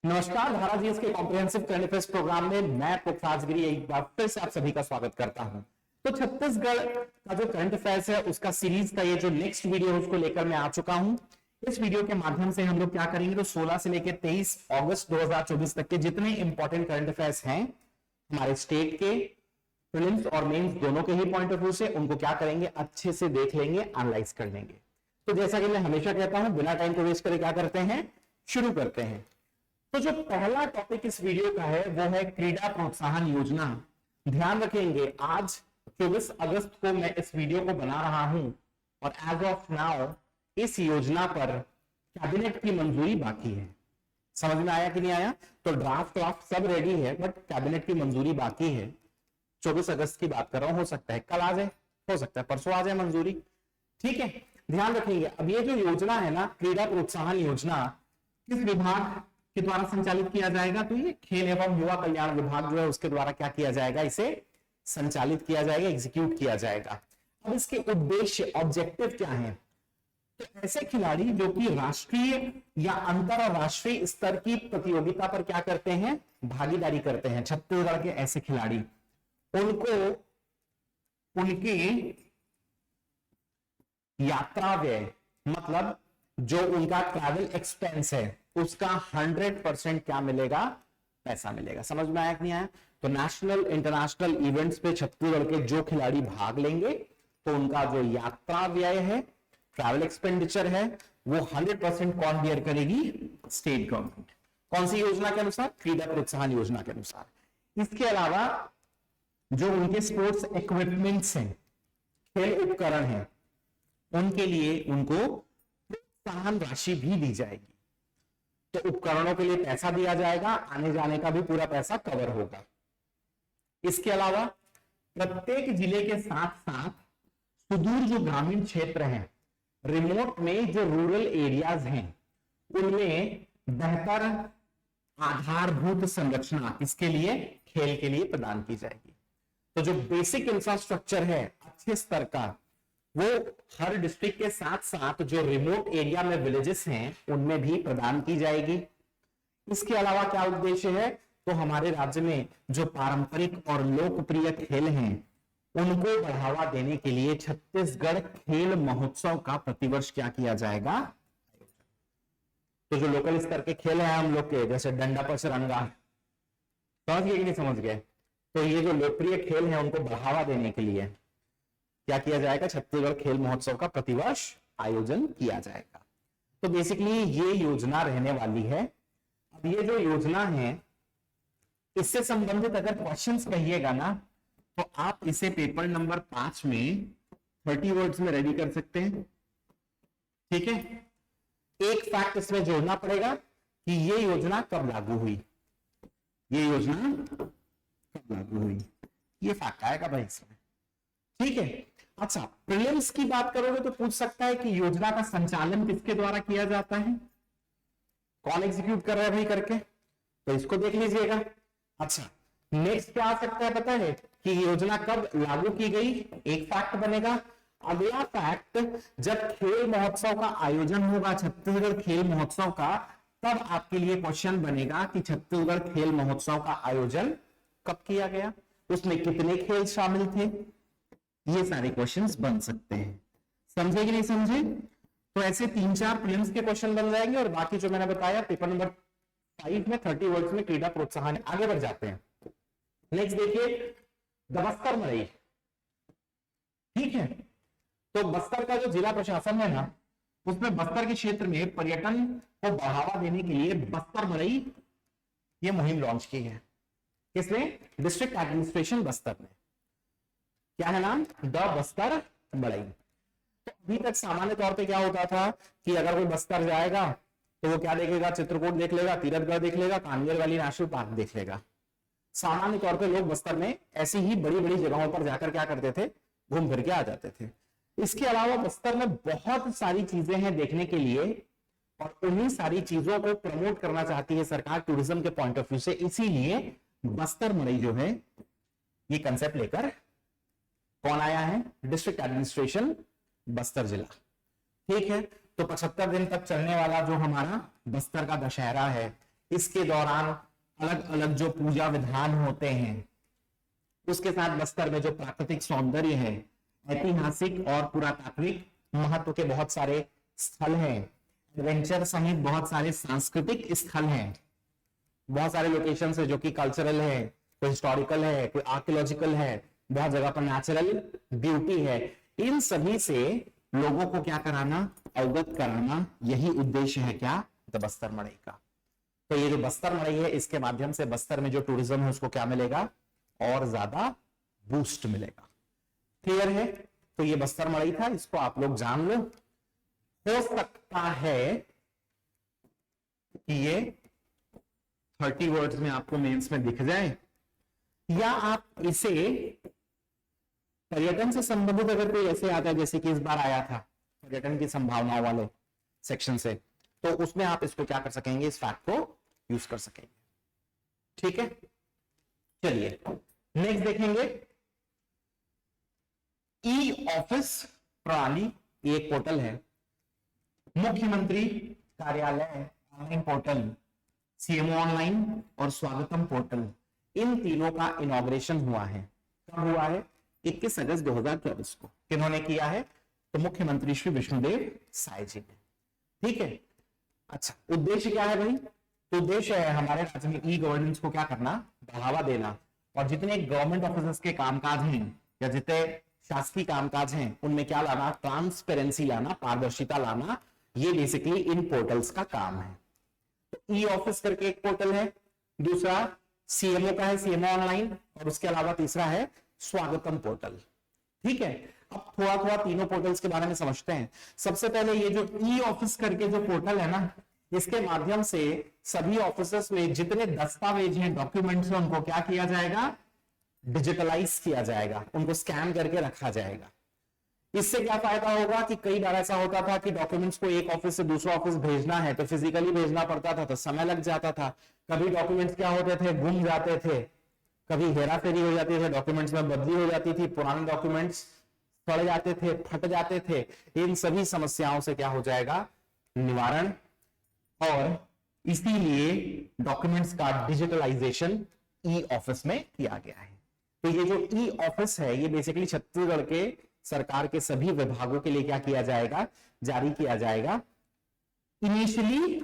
नमस्कार, धारा जीएस के कॉम्प्रिहेंसिव करंट अफेयर्स प्रोग्राम में मैं पुखराज गिरी एक बार फिर से आप सभी का स्वागत करता हूं। तो छत्तीसगढ़ का जो करंट अफेयर्स है उसका सीरीज का ये जो नेक्स्ट वीडियो है उसको लेकर मैं आ चुका हूं। इस वीडियो के माध्यम से हम लोग क्या करेंगे, तो 16 से लेकर 23 अगस्त 2024 तक के जितने इंपॉर्टेंट करंट अफेयर्स हैं हमारे स्टेट के, प्रीलिम्स और मेंस दोनों के ही पॉइंट ऑफ व्यू से, उनको क्या करेंगे, अच्छे से देख लेंगे, एनालाइज कर लेंगे। तो जैसा कि मैं हमेशा कहता हूं, बिना टाइम को वेस्ट करे क्या करते हैं, शुरू करते हैं। तो जो पहला टॉपिक इस वीडियो का है वो है क्रीड़ा प्रोत्साहन योजना। ध्यान रखेंगे, आज 24 अगस्त को मैं इस वीडियो को बना रहा हूं और एज ऑफ नाउ इस योजना पर कैबिनेट की मंजूरी बाकी है। समझ में आया कि नहीं आया? तो ड्राफ्ट सब रेडी है, बट कैबिनेट की मंजूरी बाकी है। 24 अगस्त की बात कर रहा हूं, हो सकता है कल आ जाए, हो सकता है परसों आ जाए मंजूरी। ठीक है, ध्यान रखेंगे। अब ये जो योजना है ना, क्रीड़ा प्रोत्साहन योजना, किस विभाग के द्वारा संचालित किया जाएगा? तो ये खेल एवं युवा कल्याण विभाग जो है उसके द्वारा क्या किया जाएगा, इसे संचालित किया जाएगा, एग्जीक्यूट किया जाएगा। अब इसके उद्देश्य, ऑब्जेक्टिव क्या है? तो ऐसे खिलाड़ी जो कि राष्ट्रीय या अंतरराष्ट्रीय स्तर की प्रतियोगिता पर क्या करते हैं, भागीदारी करते हैं, छत्तीसगढ़ के ऐसे खिलाड़ी, उनको उनके यात्रा व्यय, मतलब जो उनका ट्रैवल एक्सपेंस है उसका 100% क्या मिलेगा, पैसा मिलेगा। समझ में आया कि नहीं आया? तो नेशनल इंटरनेशनल इवेंट्स पे छत्तीसगढ़ के जो खिलाड़ी भाग लेंगे तो उनका जो यात्रा व्यय है, ट्रैवल एक्सपेंडिचर है, वो 100% कौन बियर करेगी? State government. कौन सी योजना के अनुसार? क्रीड़ा प्रोत्साहन योजना के अनुसार। इसके अलावा जो उनके स्पोर्ट्स इक्विपमेंट्स हैं, खेल उपकरण हैं, उनके लिए उनको प्रोत्साहन राशि भी दी जाएगी। तो उपकरणों के लिए पैसा दिया जाएगा, आने जाने का भी पूरा पैसा कवर होगा। इसके अलावा प्रत्येक जिले के साथ साथ सुदूर जो ग्रामीण क्षेत्र हैं, रिमोट में जो रूरल एरियाज हैं, उनमें बेहतर आधारभूत संरचना इसके लिए, खेल के लिए प्रदान की जाएगी। तो जो बेसिक इंफ्रास्ट्रक्चर है अच्छे स्तर का, वो हर डिस्ट्रिक्ट के साथ साथ जो रिमोट एरिया में विलेजेस हैं उनमें भी प्रदान की जाएगी। इसके अलावा क्या उद्देश्य है? तो हमारे राज्य में जो पारंपरिक और लोकप्रिय खेल हैं उनको बढ़ावा देने के लिए छत्तीसगढ़ खेल महोत्सव का प्रतिवर्ष क्या किया जाएगा? तो जो लोकल स्तर के खेल हैं हम लोग के, जैसे डंडा पचरंगा, समझ गए कि नहीं समझ गए? तो ये जो लोकप्रिय खेल हैं उनको बढ़ावा देने के लिए क्या किया जाएगा? छत्तीसगढ़ खेल महोत्सव का प्रतिवर्ष आयोजन किया जाएगा। तो बेसिकली ये योजना रहने वाली है। अब ये जो योजना है, इससे संबंधित अगर क्वेश्चंस कहिएगा ना, तो आप इसे पेपर नंबर 5 में 30 वर्ड्स में रेडी कर सकते हैं। ठीक है, एक फैक्ट इसमें जोड़ना पड़ेगा कि ये योजना कब लागू हुई, ये योजना कब लागू हुई, ये फैक्ट आएगा भाई इसमें। ठीक है, अच्छा, प्रीलिम्स की बात करोगे तो पूछ सकता है कि योजना का संचालन किसके द्वारा किया जाता है, कौन एग्जीक्यूट कर रहा है भाई करके, तो इसको देख लीजिएगा। अच्छा, नेक्स्ट क्या आ सकता है पता है कि योजना कब लागू की गई, एक फैक्ट बनेगा। अगला फैक्ट, जब खेल महोत्सव का आयोजन होगा छत्तीसगढ़ खेल महोत्सव का, तब आपके लिए क्वेश्चन बनेगा कि छत्तीसगढ़ खेल महोत्सव का आयोजन कब किया गया, उसमें कितने खेल शामिल थे, ये सारे क्वेश्चंस बन सकते हैं। समझे कि नहीं समझे? तो ऐसे 3-4 प्रीलिम्स के क्वेश्चन बन जाएंगे और बाकी जो मैंने बताया पेपर नंबर 5 में 30 वर्ड्स में क्रीड़ा प्रोत्साहन। आगे बढ़ जाते हैं। नेक्स्ट देखिए, बस्तर मड़ई। ठीक है, तो बस्तर का जो जिला प्रशासन है ना, उसमें बस्तर के क्षेत्र में पर्यटन को बढ़ावा देने के लिए बस्तर मड़ई ये मुहिम लॉन्च की है। किसने? डिस्ट्रिक्ट एडमिनिस्ट्रेशन बस्तर ने। क्या है नाम? द बस्तर मड़ई। तो अभी तक सामान्य तौर पे क्या होता था कि अगर कोई बस्तर जाएगा तो वो क्या देखेगा? चित्रकूट देख लेगा, तीरथगढ़ देख लेगा, कांगेर वाली नेशनल पार्क देख लेगा। सामान्य तौर पे लोग बस्तर में ऐसी ही बड़ी बड़ी जगहों पर जाकर क्या करते थे? घूम फिर के आ जाते थे। इसके अलावा बस्तर में बहुत सारी चीजें हैं देखने के लिए और उन्हीं सारी चीजों को प्रमोट करना चाहती है सरकार टूरिज्म के पॉइंट ऑफ व्यू से। इसीलिए बस्तर मड़ई जो है ये कंसेप्ट लेकर कौन आया है? डिस्ट्रिक्ट एडमिनिस्ट्रेशन बस्तर जिला। ठीक है, तो 75 दिन तक चलने वाला जो हमारा बस्तर का दशहरा है, इसके दौरान अलग अलग जो पूजा विधान होते हैं, उसके साथ बस्तर में जो प्राकृतिक सौंदर्य है, ऐतिहासिक और पुरातात्विक महत्व के बहुत सारे स्थल हैं, एडवेंचर सहित बहुत सारे सांस्कृतिक स्थल हैं, बहुत सारे लोकेशन है जो कि कल्चरल है, कोई हिस्टोरिकल है, कोई आर्कियोलॉजिकल है, बहुत जगह पर नेचुरल ब्यूटी है। इन सभी से लोगों को क्या कराना, अवगत कराना, यही उद्देश्य है क्या, द बस्तर मड़ई का। तो ये जो बस्तर मड़ई है, इसके माध्यम से बस्तर में जो टूरिज्म है उसको क्या मिलेगा, और ज्यादा बूस्ट मिलेगा। क्लियर है? तो ये बस्तर मड़ई था, इसको आप लोग जान लो। हो सकता है कि ये 30 वर्ड्स में आपको मेंस में दिख जाए, या आप इसे पर्यटन से संबंधित अगर कोई ऐसे आता है, जैसे कि इस बार आया था पर्यटन की संभावनाओं वाले सेक्शन से, तो उसमें आप इसको क्या कर सकेंगे, इस फैक्ट को यूज कर सकेंगे। ठीक है, चलिए नेक्स्ट देखेंगे। ई ऑफिस प्रणाली एक पोर्टल है, मुख्यमंत्री कार्यालय ऑनलाइन पोर्टल, सीएमओ ऑनलाइन और स्वागतम पोर्टल, इन तीनों का इनॉग्रेशन हुआ है। कब हुआ है? 21 अगस्त 2024 को। किन्होंने किया है? तो मुख्यमंत्री श्री विष्णुदेव साय जी ने। ठीक है, अच्छा उद्देश्य क्या है भाई? तो उद्देश्य है हमारे राज्य में ई गवर्नेंस को क्या करना, बढ़ावा देना, और जितने गवर्नमेंट ऑफिसर्स के कामकाज हैं या जितने शासकीय कामकाज हैं उनमें क्या लाना, ट्रांसपेरेंसी लाना, पारदर्शिता लाना, ये बेसिकली इन पोर्टल्स का काम है। तो ई ऑफिस करके एक पोर्टल है, दूसरा सीएमओ का है, सीएमओ ऑनलाइन, और उसके अलावा तीसरा है स्वागतम पोर्टल। ठीक है, अब थोड़ा थोड़ा तीनों पोर्टल्स के बारे में समझते हैं। सबसे पहले ये जो ई ऑफिस करके जो पोर्टल है ना, इसके माध्यम से सभी ऑफिसर्स में जितने दस्तावेज हैं, डॉक्यूमेंट्स हैं, उनको क्या किया जाएगा, डिजिटलाइज किया जाएगा, उनको स्कैन करके रखा जाएगा। इससे क्या फायदा होगा कि कई बार ऐसा होता था कि डॉक्यूमेंट्स को एक ऑफिस से दूसरा ऑफिस भेजना है तो फिजिकली भेजना पड़ता था, तो समय लग जाता था। कभी डॉक्यूमेंट्स क्या होते थे, गुम जाते थे, कभी हेराफेरी हो जाती थी, डॉक्यूमेंट्स में बदली हो जाती थी, पुराने डॉक्यूमेंट्स सड़ जाते थे, फट जाते थे। इन सभी समस्याओं से क्या हो जाएगा, निवारण, और इसीलिए डॉक्यूमेंट्स का डिजिटलाइजेशन ई ऑफिस में किया गया है। तो ये जो ई ऑफिस है, ये बेसिकली छत्तीसगढ़ के सरकार के सभी विभागों के लिए क्या किया जाएगा, जारी किया जाएगा। इनिशियली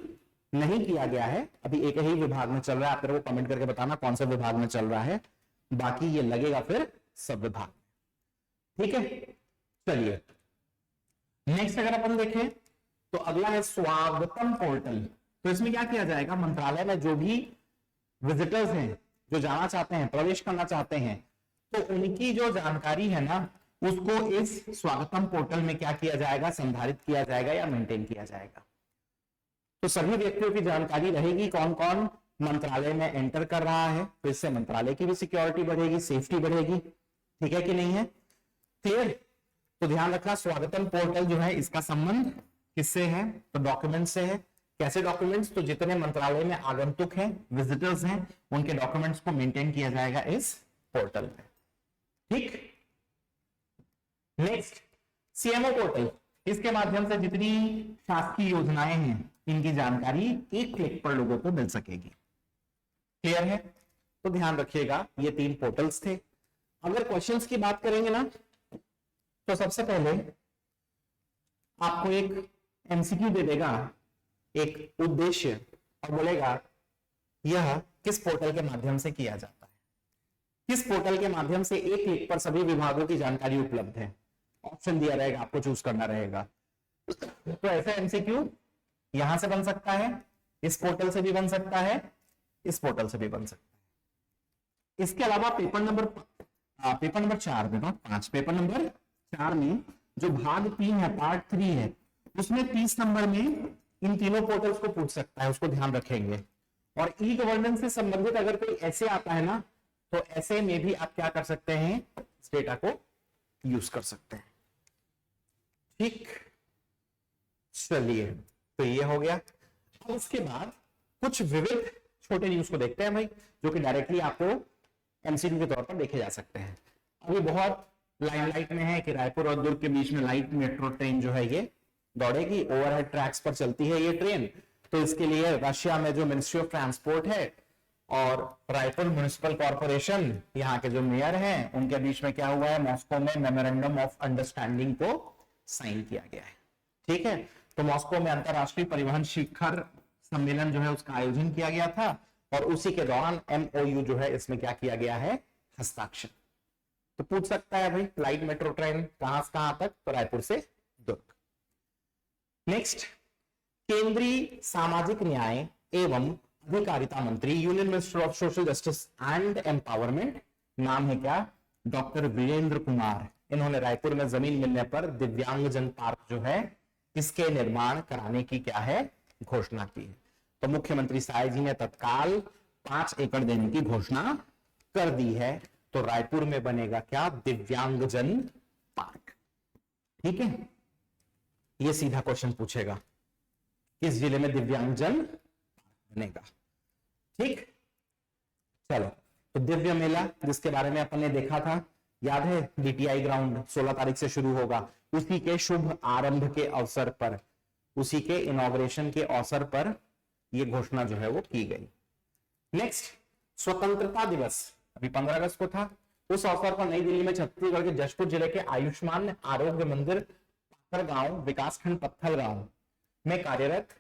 नहीं किया गया है, अभी एक ही विभाग में चल रहा है। आप मेरे को कमेंट करके बताना कौन सा विभाग में चल रहा है, बाकी ये लगेगा फिर सब विभाग। ठीक है, चलिए नेक्स्ट अगर अपन देखें तो अगला है स्वागतम पोर्टल। तो इसमें क्या किया जाएगा, मंत्रालय में जो भी विजिटर्स हैं, जो जाना चाहते हैं, प्रवेश करना चाहते हैं, तो उनकी जो जानकारी है ना, उसको इस स्वागतम पोर्टल में क्या किया जाएगा, संधारित किया जाएगा या मेंटेन किया जाएगा। तो सभी व्यक्तियों की जानकारी रहेगी, कौन कौन मंत्रालय में एंटर कर रहा है, तो इससे मंत्रालय की भी सिक्योरिटी बढ़ेगी, सेफ्टी बढ़ेगी। ठीक है कि नहीं है? क्लियर? तो ध्यान रखना, स्वागतम पोर्टल जो है इसका संबंध किससे है, तो डॉक्यूमेंट से है। कैसे डॉक्यूमेंट्स? तो जितने मंत्रालय में आगंतुक हैं, विजिटर्स हैं, उनके डॉक्यूमेंट्स को मेंटेन किया जाएगा इस पोर्टल में। ठीक, नेक्स्ट सीएमओ पोर्टल। इसके माध्यम से जितनी शासकीय योजनाएं हैं, इनकी जानकारी एक क्लिक पर लोगों को मिल सकेगी। क्लियर है? तो ध्यान रखिएगा, ये 3 पोर्टल्स थे। अगर क्वेश्चंस की बात करेंगे ना, तो सबसे पहले आपको एक एमसीक्यू दे देगा, एक उद्देश्य, और बोलेगा यह किस पोर्टल के माध्यम से किया जाता है। किस पोर्टल के माध्यम से एक क्लिक पर सभी विभागों की जानकारी उपलब्ध है। ऑप्शन दिया रहेगा, आपको चूज करना रहेगा। तो ऐसा एमसीक्यू यहां से बन सकता है, इस पोर्टल से भी बन सकता है, इस पोर्टल से भी बन सकता है। इसके अलावा पेपर नंबर 4 में, 5 पेपर नंबर 4 में जो भाग 3 है, पार्ट 3 है, उसमें 30 नंबर में इन तीनों पोर्टल्स को पूछ सकता है, उसको ध्यान रखेंगे। और ई गवर्नेंस से संबंधित अगर कोई ऐसे आता है ना, तो ऐसे में भी आप क्या कर सकते हैं, इस डेटा को यूज कर सकते हैं। ठीक, चलिए तो ये हो गया। अब इसके बाद कुछ विविध छोटे न्यूज को देखते हैं भाई, जो कि डायरेक्टली आपको एमसीक्यू के तौर पर देखे जा सकते हैं। अभी बहुत लाइमलाइट में है कि रायपुर और दुर्ग के बीच में लाइट मेट्रो ट्रेन जो है ये दौड़ेगी, ओवरहेड ट्रैक्स पर चलती है ये ट्रेन। तो इसके लिए रशिया में जो मिनिस्ट्री ऑफ ट्रांसपोर्ट है और रायपुर म्युनिसिपल कॉर्पोरेशन, यहाँ के जो मेयर हैं, उनके बीच में क्या हुआ है, मॉस्को में मेमोरेंडम ऑफ अंडरस्टैंडिंग को साइन किया गया है। ठीक है, तो मॉस्को में अंतरराष्ट्रीय परिवहन शिखर सम्मेलन जो है उसका आयोजन किया गया था और उसी के दौरान MOU जो है इसमें क्या किया गया है, हस्ताक्षर। तो पूछ सकता है भाई लाइट मेट्रो ट्रेन कहां से कहां तक, तो रायपुर से दुर्ग। नेक्स्ट, केंद्रीय सामाजिक न्याय एवं अधिकारिता मंत्री, union minister of social justice and empowerment, नाम है क्या, डॉक्टर वीरेंद्र कुमार। इन्होंने रायपुर में जमीन मिलने पर दिव्यांगजन पार्क जो है इसके निर्माण कराने की क्या है, घोषणा की। तो मुख्यमंत्री साय जी ने तत्काल 5 एकड़ देने की घोषणा कर दी है। तो रायपुर में बनेगा क्या, दिव्यांगजन पार्क। ठीक है, ये सीधा क्वेश्चन पूछेगा, किस जिले में दिव्यांगजन बनेगा। ठीक, चलो, तो दिव्य मेला जिसके बारे में अपन ने देखा था, याद है, DTI ग्राउंड 16 तारीख से शुरू होगा। उसी के शुभ आरंभ के अवसर पर, उसी के इनॉग्रेशन के अवसर पर यह घोषणा जो है वो की गई। नेक्स्ट, स्वतंत्रता दिवस अभी 15 अगस्त को था। उस अवसर पर नई दिल्ली में छत्तीसगढ़ के जशपुर जिले के आयुष्मान आरोग्य मंदिर गांव विकासखंड पत्थल गांव में कार्यरत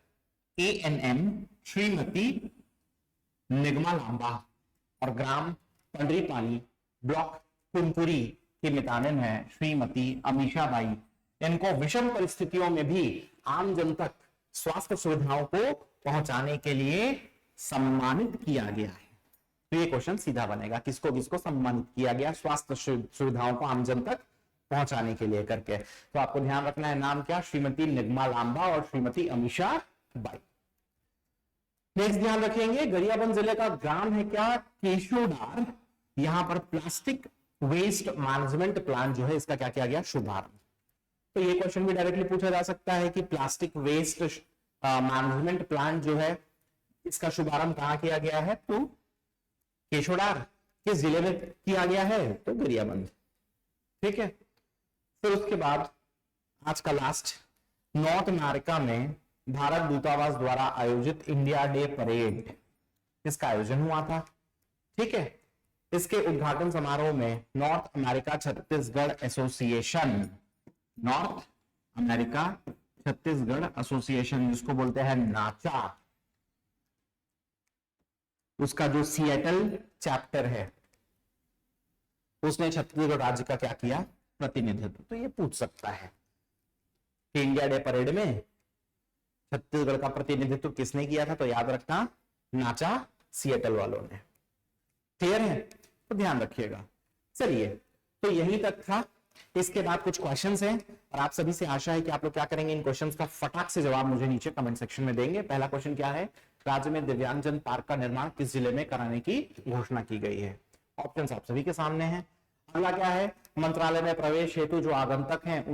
ANM श्रीमती निगमा लांबा और ग्राम पंडरीपानी ब्लॉक कुनकुरी की मितानिन है श्रीमती अमीशा बाई, इनको विषम परिस्थितियों में भी आम जन तक स्वास्थ्य सुविधाओं को पहुंचाने के लिए सम्मानित किया गया है। तो ये क्वेश्चन सीधा बनेगा, किसको किसको सम्मानित किया गया, स्वास्थ्य सुविधाओं को आम जन तक पहुंचाने के लिए करके। तो आपको ध्यान रखना है, नाम क्या, श्रीमती निगमा लांबा और श्रीमती अमीशा बाई। नेक्स्ट ध्यान रखेंगे, गरियाबंद जिले का ग्राम है क्या, केशोडार। यहां पर प्लास्टिक वेस्ट मैनेजमेंट प्लान जो है इसका क्या किया गया, शुभारंभ। तो ये क्वेश्चन भी डायरेक्टली पूछा जा सकता है कि प्लास्टिक वेस्ट मैनेजमेंट प्लान जो है इसका शुभारंभ कहां किया गया है, तो केशोडार। किस जिले में किया गया है, तो गरियाबंद। ठीक है, फिर उसके बाद आज का लास्ट, नॉर्थ अमेरिका में भारत दूतावास द्वारा आयोजित इंडिया डे परेड, इसका आयोजन हुआ था। ठीक है, इसके उद्घाटन समारोह में north America Chhattisgarh association, north America Chhattisgarh association जिसको बोलते हैं नाचा, उसका जो सिएटल चैप्टर है उसने छत्तीसगढ़ राज्य का क्या किया, प्रतिनिधित्व। तो ये पूछ सकता है कि इंडिया डे परेड में छत्तीसगढ़ का प्रतिनिधित्व किसने किया था, तो याद रखना नाचा सिएटल वालों ने। क्लियर है, तो ध्यान रखिएगा। चलिए, तो यही तक था। इसके बाद कुछ क्वेश्चंस हैं और आप सभी से आशा है कि आप लोग क्या करेंगे, इन क्वेश्चंस का फटाक से जवाब मुझे नीचे कमेंट सेक्शन में देंगे। पहला क्वेश्चन क्या है, राज्य में दिव्यांगजन पार्क का निर्माण किस जिले में कराने की घोषणा की गई है। ऑप्शंस आप सभी के सामने हैं। अगला क्या है, मंत्रालय में प्रवेश हेतु जो आगंतुक हैं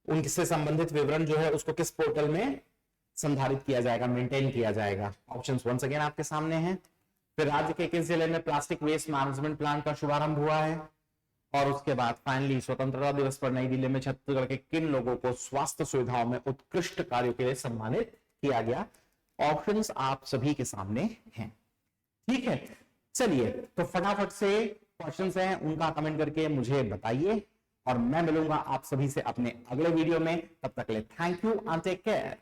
उनसे संबंधित विवरण जो है उसको किस पोर्टल में संधारित किया जाएगा, मेंटेन किया जाएगा। ऑप्शंस वंस अगेन आपके सामने हैं। फिर राज्य के किस जिले में प्लास्टिक वेस्ट मैनेजमेंट प्लान का शुभारंभ हुआ है, और उसके बाद फाइनली स्वतंत्रता दिवस पर नई दिल्ली में छत्तीसगढ़ के किन लोगों को स्वास्थ्य सुविधाओं में उत्कृष्ट कार्यों के लिए सम्मानित किया गया। ऑप्शंस आप सभी के सामने हैं। ठीक है, चलिए तो फटाफट से क्वेश्चंस हैं उनका कमेंट करके मुझे बताइए और मैं मिलूंगा आप सभी से अपने अगले वीडियो में। तब तक के लिए thank you and take care.